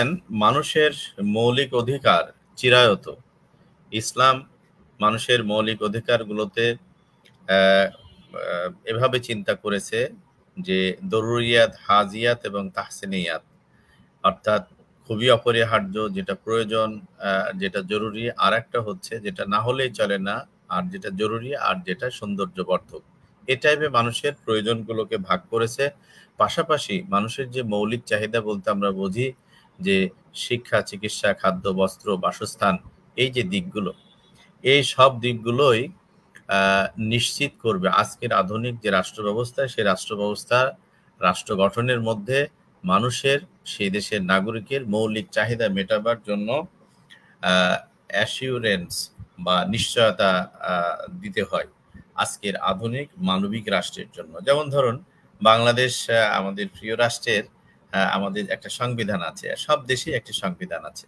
দেখেন, মানুষের মৌলিক অধিকার চিরায়ত। ইসলাম মানুষের মৌলিক অধিকারগুলোতে আহ, এভাবে চিন্তা করেছে যে দরুরিয়াত, হাজিয়াত এবং তাহসিনিয়াত, অর্থাৎ খুবই অপরিহার্য, যেটা প্রয়োজন, যেটা জরুরি, আর একটা হচ্ছে যেটা না হলেই চলে না, আর যেটা জরুরি, আর যেটা সৌন্দর্যবর্ধক। এই টাইপের মানুষের প্রয়োজনগুলোকে ভাগ করেছে। পাশাপাশি মানুষের যে মৌলিক চাহিদা বলতে আমরা বুঝি যে শিক্ষা, চিকিৎসা, খাদ্য, বস্ত্র, বাসস্থান, এই যে দিকগুলো, এই সব দিকগুলোই নিশ্চিত করবে আজকের আধুনিক যে রাষ্ট্র ব্যবস্থা, সেই রাষ্ট্র ব্যবস্থা, রাষ্ট্র গঠনের মধ্যে মানুষের, সেই দেশের নাগরিকের মৌলিক চাহিদা মেটাবার জন্য অ্যাসিউরেন্স বা নিশ্চয়তা দিতে হয় আজকের আধুনিক মানবিক রাষ্ট্রের জন্য। যেমন ধরুন, বাংলাদেশ আমাদের প্রিয় রাষ্ট্রের আমাদের একটা সংবিধান আছে, সব দেশেই একটি সংবিধান আছে।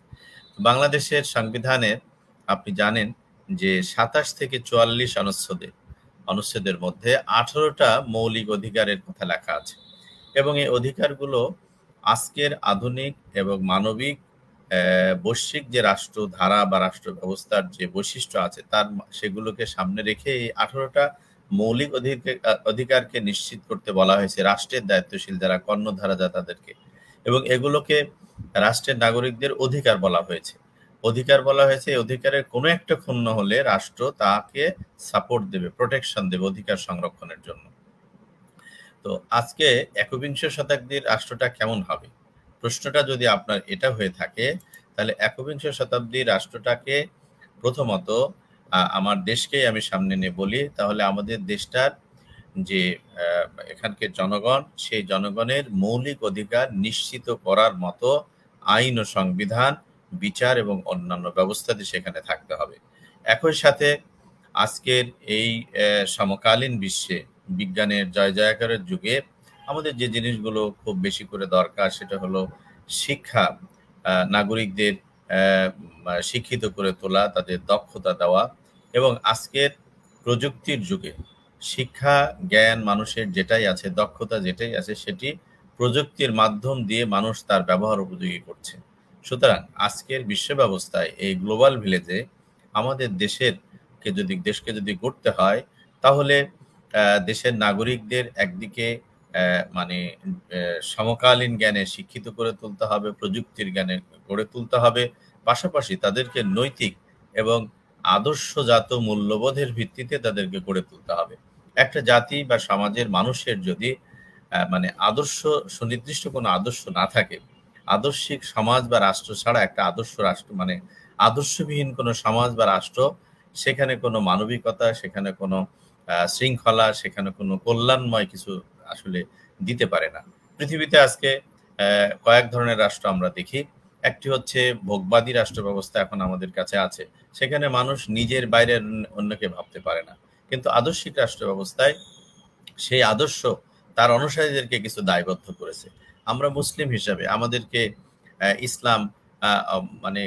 বাংলাদেশের সংবিধানের আপনি জানেন যে ২৭ থেকে ৪৪ অনুচ্ছেদের মধ্যে ১৮টা মৌলিক অধিকারের কথা লেখা আছে, এবং এই অধিকারগুলো আজকের আধুনিক এবং মানবিক বৈশ্বিক যে রাষ্ট্র ধারা বা রাষ্ট্র ব্যবস্থার যে বৈশিষ্ট্য আছে তার সেগুলোকে সামনে রেখে এই ১৮টা মৌলিক অধিকারকে নিশ্চিত করতে বলা হয়েছে রাষ্ট্রের দায়িত্বশীল যারা কর্ণধারা যা তাদেরকে, এবং এগুলোকে রাষ্ট্রের নাগরিকদের অধিকার বলা হয়েছে। অধিকার বলা হয়েছে, এই অধিকারের কোনো একটা ক্ষুণ্ণ হলে রাষ্ট্র তাকে সাপোর্ট দেবে, প্রোটেকশন দেবে অধিকার সংরক্ষণের জন্য। তো আজকে একবিংশ শতাব্দীর রাষ্ট্রটা কেমন হবে, প্রশ্নটা যদি আপনার এটা হয়ে থাকে, তাহলে একবিংশ শতাব্দীর রাষ্ট্রটাকে প্রথমত আমার দেশকেই আমি সামনে নিয়ে বলি, তাহলে আমাদের দেশটার যে এখানকার জনগণ, সেই জনগণের মৌলিক অধিকার নিশ্চিত করার মতো আইন ও সংবিধান, বিচার এবং অন্যান্য ব্যবস্থাটি সেখানে থাকতে হবে। একই সাথে আজকের এই সমকালীন বিশ্বে বিজ্ঞানের জয় জয়কারের যুগে আমাদের যে জিনিসগুলো খুব বেশি করে দরকার, সেটা হলো শিক্ষা, নাগরিকদের শিক্ষিত করে তোলা, তাদের দক্ষতা দেওয়া, এবং আজকের প্রযুক্তির যুগে শিক্ষা, জ্ঞান, মানুষের যেটাই আছে, দক্ষতা যেটাই আছে, সেটি প্রযুক্তির মাধ্যম দিয়ে মানুষ তার ব্যবহার উপযোগী করছে। সুতরাং আজকের বিশ্ব ব্যবস্থায় এই গ্লোবাল ভিলেজে আমাদের দেশকে যদি গড়তে হয়, তাহলে দেশের নাগরিকদের একদিকে মানে সমকালীন জ্ঞানে শিক্ষিত করে তুলতে হবে, প্রযুক্তির জ্ঞানে গড়ে তুলতে হবে, পাশাপাশি তাদেরকে নৈতিক এবং আদর্শজাত মূল্যবোধের ভিত্তিতে তাদেরকে গড়ে তুলতে হবে। একটা জাতি বা সমাজের মানুষের যদি মানে আদর্শ, সুনির্দিষ্ট কোনো আদর্শ না থাকে, আদর্শিক সমাজ বা রাষ্ট্র ছাড়া একটা আদর্শ রাষ্ট্র মানে আদর্শবিহীন কোনো সমাজ বা রাষ্ট্র, সেখানে কোনো মানবিকতা, সেখানে কোনো শৃঙ্খলা, সেখানে কোনো কল্যাণময় কিছু আসলে দিতে পারে না। পৃথিবীতে আজকে কয়েক ধরনের রাষ্ট্র আমরা দেখি। একটি হচ্ছে ভোগবাদী রাষ্ট্র ব্যবস্থা এখন আমাদের কাছে আছে, সেখানে মানুষ নিজের বাইরে অন্যকে ভাবতে পারে না। কিন্তু আদর্শিক রাষ্ট্র ব্যবস্থায় সেই আদর্শ তার অনুসারীদেরকে কিছু দায়বদ্ধ করেছে। আমরা মুসলিম হিসাবে আমাদেরকে ইসলাম মানে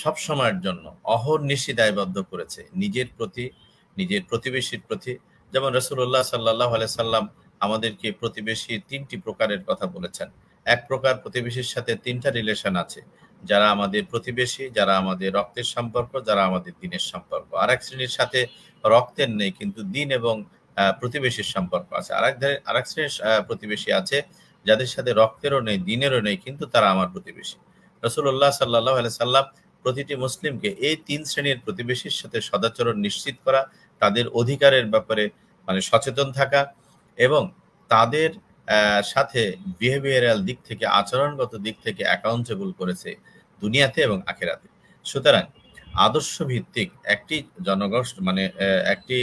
সব সময়ের জন্য অহর্নিশি দায়বদ্ধ করেছে নিজের প্রতি, নিজের প্রতিবেশীর প্রতি। যেমন রাসূলুল্লাহ সাল্লাল্লাহু আলাইহি সাল্লাম আমাদেরকে প্রতিবেশী ৩টি প্রকারের কথা বলেছেন। এক প্রকার প্রতিবেশীর সাথে ৩টা রিলেশন আছে, যারা আমাদের প্রতিবেশী, যারা আমাদের রক্তের সম্পর্ক, যারা আমাদের দ্বীনের সম্পর্ক। আরেক শ্রেণীর সাথে রক্তের নেই, কিন্তু দ্বীন এবং প্রতিবেশীর সম্পর্ক আছে। আরেক শ্রেণীর প্রতিবেশী আছে যাদের সাথে রক্তেরও নেই, দ্বীনেরও নেই, কিন্তু তারা আমার প্রতিবেশী। রাসূলুল্লাহ সাল্লাল্লাহু আলাইহি সাল্লাম প্রতিটি মুসলিমকে এই ৩ শ্রেণীর প্রতিবেশীর সাথে সদাচরণ নিশ্চিত করা, তাদের অধিকারের ব্যাপারে মানে সচেতন থাকা, এবং তাদের সাথে বিহেভিয়ারাল দিক থেকে, আচরণগত দিক থেকে অ্যাকাউন্টেবল করেছে দুনিয়াতে এবং আখিরাতে। সুতরাং আদর্শ ভিত্তিক একটি জনগোষ্ঠী মানে একটি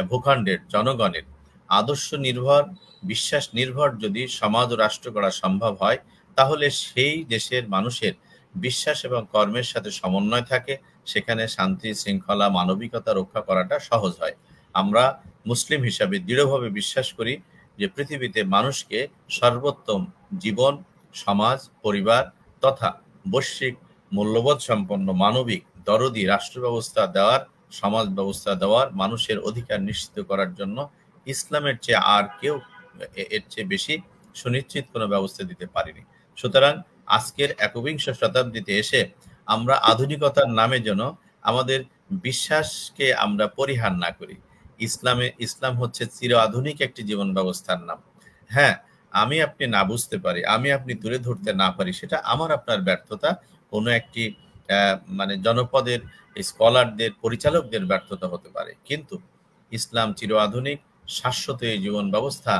ভূখণ্ডের জনগণের আদর্শ নির্ভর, বিশ্বাস নির্ভর যদি সমাজ ও রাষ্ট্র গড়া সম্ভব হয়, তাহলে সেই দেশের মানুষের বিশ্বাস এবং কর্মের সাথে সমন্বয় থাকে, সেখানে শান্তি, শৃঙ্খলা, মানবিকতা রক্ষা করাটা সহজ হয়। আমরা মুসলিম হিসাবে দৃঢ়ভাবে বিশ্বাস করি যে পৃথিবীতে মানুষকে সর্বোত্তম জীবন, সমাজ, পরিবার তথা বৈশ্বিক মূল্যবোধ সম্পন্ন মানবিক দরদি রাষ্ট্র ব্যবস্থা দেওয়ার, সমাজ ব্যবস্থা দেওয়ার, মানুষের অধিকার নিশ্চিত করার জন্য ইসলামের চেয়ে আর কেউ এর চেয়ে বেশি সুনিশ্চিত কোনো ব্যবস্থা দিতে পারেনি। সুতরাং আজকের একবিংশ শতাব্দীতে এসে আমরা আধুনিকতার নামে যেন আমাদের বিশ্বাসকে আমরা পরিহার না করি। ইসলাম হচ্ছে চির আধুনিক একটি জীবন ব্যবস্থার নাম। হ্যাঁ, আমি আপনি না বুঝতে পারি, আমি আপনি তুলে ধরতে না পারি, সেটা আমার আপনার ব্যর্থতা, কোনো একটি মানে জনপদের স্কলারদের, পরিচালকদের ব্যর্থতা হতে পারে। কিন্তু ইসলাম চির আধুনিক, শাশ্বত এই জীবন ব্যবস্থা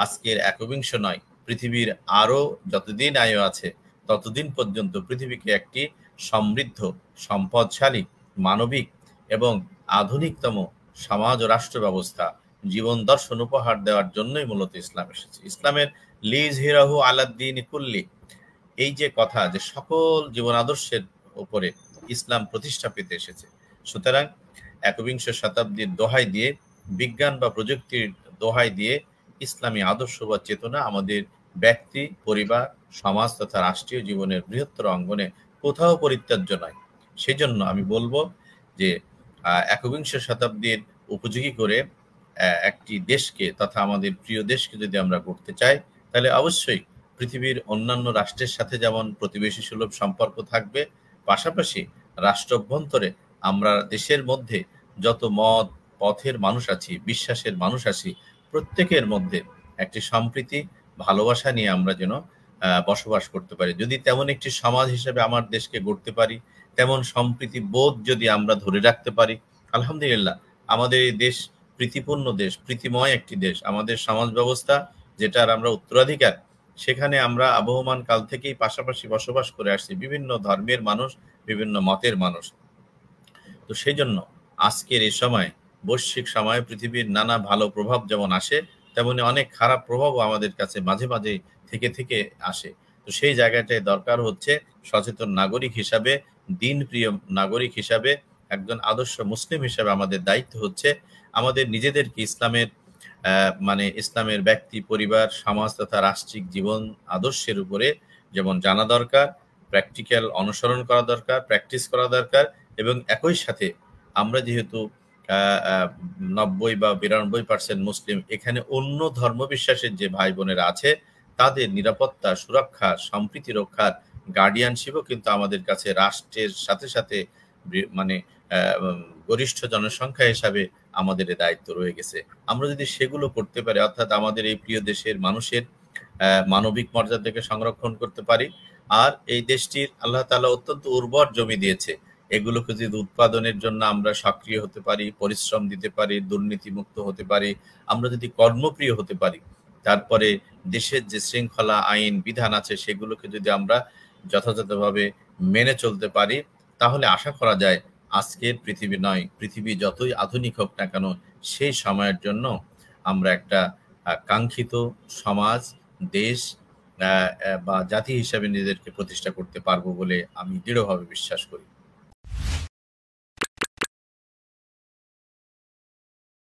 আজকের একবিংশ নয়, পৃথিবীর আরো যতদিন আয়ু আছে ততদিন পর্যন্ত পৃথিবীকে একটি সমৃদ্ধ, সম্পদশালী, মানবিক এবং আধুনিকতম সমাজ ও রাষ্ট্র ব্যবস্থা, জীবন দর্শন উপহার দেওয়ার জন্যই মূলত ইসলাম এসেছে। ইসলামের লিজ হিরাহু আলাদ্দিন কুল্লি, এই যে কথা যে সকল জীবন আদর্শের উপরে ইসলাম প্রতিষ্ঠা পেতে এসেছে। সুতরাং একবিংশ শতাব্দীর দোহাই দিয়ে, বিজ্ঞান বা প্রযুক্তির দোহাই দিয়ে ইসলামী আদর্শ বা চেতনা আমাদের ব্যক্তি, পরিবার, সমাজ তথা রাষ্ট্রীয় জীবনের বৃহত্তর অঙ্গনে কোথাও পরিত্যাজ্য নয়। সেজন্য আমি বলবো যে একবিংশ শতাব্দীর উপযোগী করে একটি দেশকে তথা আমাদের প্রিয় দেশকে যদি আমরা গড়তে চাই, তাহলে অবশ্যই পৃথিবীর অন্যান্য রাষ্ট্রের সাথে যেমন প্রতিবেশী সুলভ সম্পর্ক থাকবে, পাশাপাশি রাষ্ট্র অভ্যন্তরে আমরা দেশের মধ্যে যত মত পথের মানুষ আছি, বিশ্বাসের মানুষ আছি, প্রত্যেকের মধ্যে একটি সম্প্রীতি, ভালোবাসা নিয়ে আমরা যেন বসবাস করতে পারি। যদি তেমন একটি সমাজ হিসেবে আমার দেশকে গড়তে পারি, তেমন সম্প্রীতি বোধ যদি আমরা ধরে রাখতে পারি, আলহামদুলিল্লাহ আমাদের এই দেশ প্রীতিপূর্ণ দেশ, প্রীতিময় একটি দেশ। আমাদের সমাজ ব্যবস্থা যেটার আমরা উত্তরাধিকার, সেখানে আমরা আবহমান কাল থেকেই পাশাপাশি বসবাস করে আসছি, বিভিন্ন ধর্মের মানুষ, বিভিন্ন মতের মানুষ। তো সেই জন্য আজকের এই সময়, বৈশ্বিক সময়ে পৃথিবীর নানা ভালো প্রভাব যেমন আসে, তেমনি অনেক খারাপ প্রভাবও আমাদের কাছে মাঝে মাঝে থেকে আসে। তো সেই জায়গাটায় দরকার হচ্ছে সচেতন নাগরিক হিসাবে, দিনপ্রিয় নাগরিক হিসাবে, একজন আদর্শ মুসলিম হিসাবে আমাদের দায়িত্ব হচ্ছে আমাদের নিজেদেরকে ইসলামের ব্যক্তি, পরিবার, সমাজ তথা রাষ্ট্রিক জীবন আদর্শের উপরে যেমন জানা দরকার, প্র্যাকটিক্যাল অনুসরণ করা দরকার, প্র্যাকটিস করা দরকার। এবং একই সাথে আমরা যেহেতু 90 বা 92% মুসলিম, এখানে অন্য ধর্মবিশ্বাসের যে ভাই বোনেরা আছে তাদের নিরাপত্তা, সুরক্ষা, সম্প্রীতি রক্ষার গার্ডিয়ানশিপও কিন্তু আমাদের কাছে রাষ্ট্রের সাথে সাথে মানে গরিষ্ঠ জনসংখ্যা হিসাবে আমাদের দায়িত্ব রয়ে গেছে। আমরা যদি সেগুলো করতে পারি, অর্থাৎ আমাদের এই প্রিয় দেশের মানুষের মানবিক মর্যাদাকে সংরক্ষণ করতে পারি, আর এই দেশটির আল্লাহ তাআলা অত্যন্ত উর্বর জমি দিয়েছে, এগুলোকে যদি উৎপাদনের জন্য আমরা সক্রিয় হতে পারি, পরিশ্রম দিতে পারি, দুর্নীতিমুক্ত হতে পারি, আমরা যদি কর্মপ্রিয় হতে পারি, তারপরে দেশের যে শৃঙ্খলা, আইন, বিধান আছে সেগুলোকে যদি আমরা যথাযথভাবে মেনে চলতে পারি, তাহলে আশা করা যায় আজকের পৃথিবী নয়, পৃথিবী যতই আধুনিক হোক না কেন, সেই সময়ের জন্য আমরা একটা কাঙ্ক্ষিত সমাজ, দেশ বা জাতি হিসাবে নিজেদেরকে প্রতিষ্ঠা করতে পারবো বলে আমি দৃঢ়ভাবে বিশ্বাস করি।